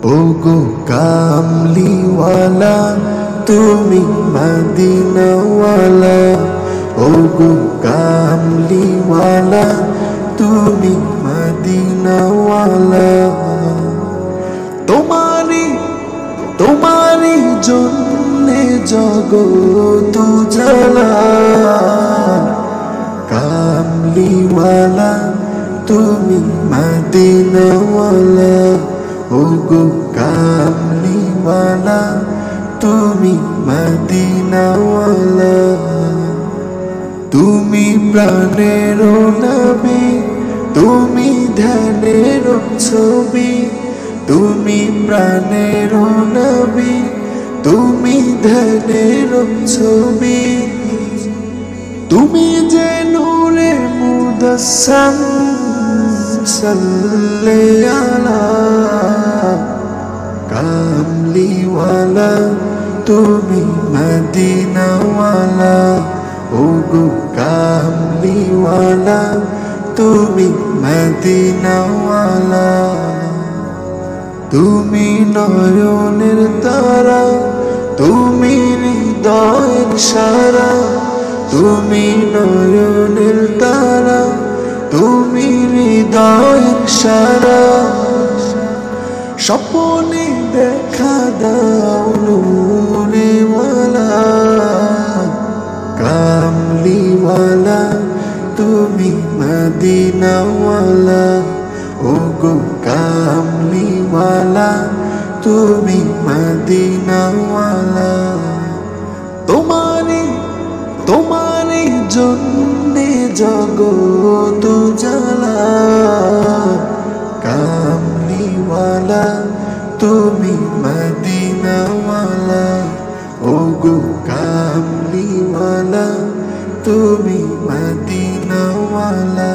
ওগো কামলিওয়ালা তুমি মদিনাওয়ালা, ওগো কামলিওয়ালা তুমি মদিনাওয়ালা। তোমারি জন্যে জগত জ্বালা, কামলিওয়ালা তুমি মদিনাওয়ালা, ওগো কামলিওয়ালা তুমি মদিনাওয়ালা। তুমি প্রাণের নবী, তুমি ধ্যানের ছবি, তুমি প্রাণের নবী, তুমি ধ্যানের ছবি। তুমি যে নূরে মুদাসসাম সাল্লি আলা, কামলিওয়ালা তুমি মদিনাওয়ালা, ওগো কামলিওয়ালা তুমি মদিনাওয়ালা। তুমি নয়নের তারা, তুমি হৃদয়ের সারা, তুমি নয়নের তারা, তুমি হৃদয়ের সারা। স্বপ্নে দেখা দাও নূরেওয়ালা, কামলিওয়ালা তুমি মদিনাওয়ালা, ওগো কামলিওয়ালা তুমি মদিনাওয়ালা। তোমারি জন্যে জগত জ্বালা, কামলিওয়ালা তুমি মদিনাওয়ালা, ওগো কামলিওয়ালা তুমি মদিনাওয়ালা।